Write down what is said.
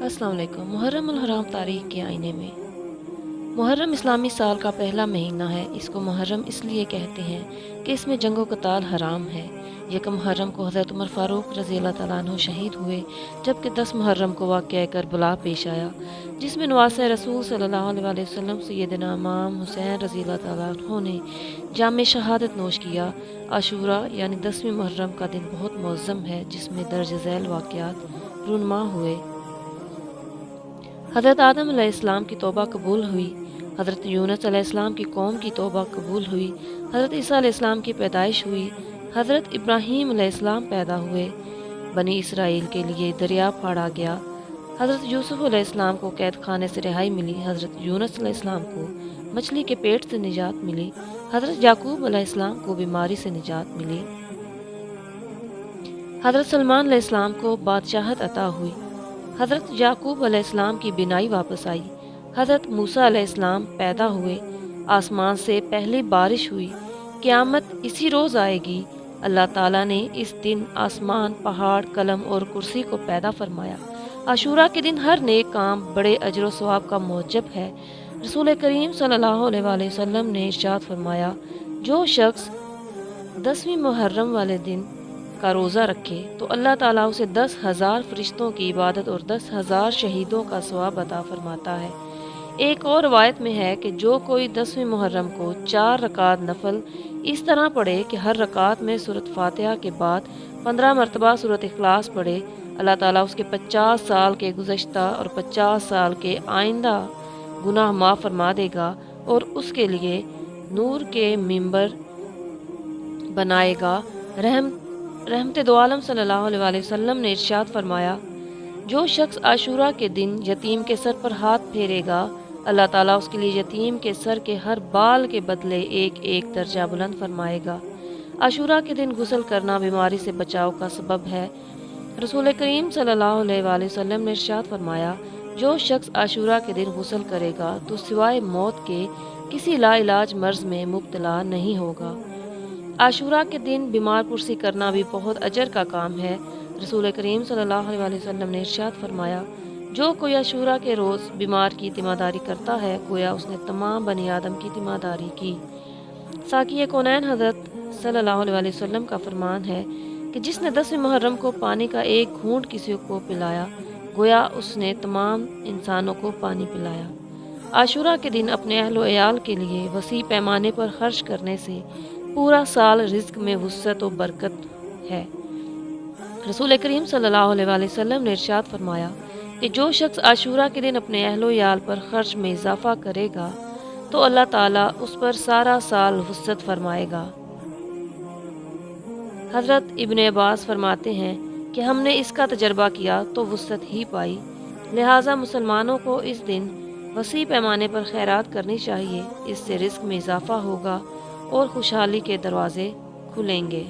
अस्सलाम वालेकुम। मुहर्रम उल हराम तारीख़ के आईने में मुहर्रम इस्लामी साल का पहला महीना है। इसको मुहर्रम इसलिए कहते हैं कि इसमें जंग व क़ताल हराम है। यकम मुहर्रम को हज़रत उमर फ़ारूक रज़ी अल्लाह तआला अन्हु शहीद हुए, जबकि 10 मुहर्रम को वाक़या करबला पेश आया, जिसमें नवासे रसूल सल्लल्लाहु अलैहि वसल्लम सैयदना इमाम हुसैन रज़ी अल्लाह तआला अन्हु ने जाम शहादत नोश किया। आशूरा यानी 10वीं मुहर्रम का दिन बहुत मुअज़्ज़म है, जिसमें दर्ज ज़ैल वाक़यात रूनुमा हुए। हज़रत आदम अलैहिस्सलाम की तौबा कबूल हुई, हज़रत यूनुस अलैहिस्सलाम की कौम की तौबा कबूल हुई, हज़रत ईसा अलैहिस्सलाम की पैदाइश हुई, हज़रत इब्राहीम अलैहिस्सलाम पैदा हुए, बनी इसराइल के लिए दरिया फाड़ा गया, हज़रत यूसुफ अलैहिस्सलाम को कैद खाने से रिहाई मिली, हज़रत यूनुस अलैहिस्सलाम को मछली के पेट से निजात मिली, हज़रत याकूब अलैहिस्सलाम को बीमारी से निजात मिली, हज़रत सलमान अलैहिस्सलाम को बादशाहत अता हुई, हज़रत याकूब अलैहिस्सलाम की बिनाई वापस आई, हज़रत मूसा अलैहिस्सलाम पैदा हुए, आसमान से पहली बारिश हुई, क़यामत इसी रोज़ आएगी। अल्लाह ताला ने इस दिन आसमान, पहाड़, कलम और कुर्सी को पैदा फरमाया। आशूरा के दिन हर नेक काम बड़े अजर व सवाब का मौजब है। रसूल करीम सल्लल्लाहु अलैहि वसल्लम ने इरशाद फरमाया, जो शख्स 10वीं मुहर्रम वाले दिन का रोज़ा रखे तो अल्लाह ताला उसे 10,000 फरिश्तों की इबादत और 10,000 शहीदों का सवाब अता फरमाता है। एक और रवायत में है कि जो कोई 10वीं मुहर्रम को 4 रकात नफल इस तरह पढ़े कि हर रकात में सूरत फातिहा के बाद 15 मरतबा सूरत इखलास पढ़े, अल्लाह ताला उसके 50 साल के गुज़श्ता और 50 साल के आइंदा गुनाह माफ़ फरमा देगा और उसके लिए नूर के मिंबर बनाएगा। रहमत दो आलम सल्लल्लाहु अलैहि वसल्लम ने इरशाद फरमाया, जो शख्स आशूरा के दिन यतीम के सर पर हाथ फेरेगा, अल्लाह ताला उसके लिए यतीम के सर के हर बाल के बदले एक एक दर्जा बुलंद फरमाएगा। आशूरा के दिन गुस्ल करना बीमारी से बचाव का सबब है। रसूल करीम सल्लल्लाहु अलैहि वसल्लम ने इरशाद फरमाया, जो शख्स आशूरा के दिन गुस्ल करेगा तो सिवाय मौत के किसी लाइलाज मर्ज में मुब्तला नहीं होगा। आशूरा के दिन बीमार पुरसी करना भी बहुत अजर का काम है। रसूल करीम सल्लल्लाहु अलैहि वसल्लम ने इरशाद फरमाया, जो कोई आशूरा के रोज़ बीमार की तीमारदारी करता है, गोया उसने तमाम बनी आदम की तीमारदारी की। साकी कौनैन हज़रत सल्लल्लाहु अलैहि वसल्लम का फरमान है कि जिसने 10वीं मुहर्रम को पानी का एक घूंट किसी को पिलाया, गोया उसने तमाम इंसानों को पानी पिलाया। आशूरा के दिन अपने अहलो अयाल के लिए वसी पैमाने पर खर्च करने से पूरा साल रिज़्क में वुसअत और बरकत है। रसूल करीम सल्लल्लाहु अलैहि वसल्लम ने इरशाद फरमाया कि जो शख्स आशूरा के दिन अपने अहलो याल पर खर्च में इजाफ़ा करेगा तो अल्लाह ताला उस पर सारा साल वुसअत फरमाएगा। हज़रत इब्न अब्बास फरमाते हैं कि हमने इसका तजर्बा किया तो वुसअत ही पाई, लिहाजा मुसलमानों को इस दिन वसी पैमाने पर खैरात करनी चाहिए। इससे रिज़्क में इजाफ़ा होगा और खुशहाली के दरवाज़े खुलेंगे।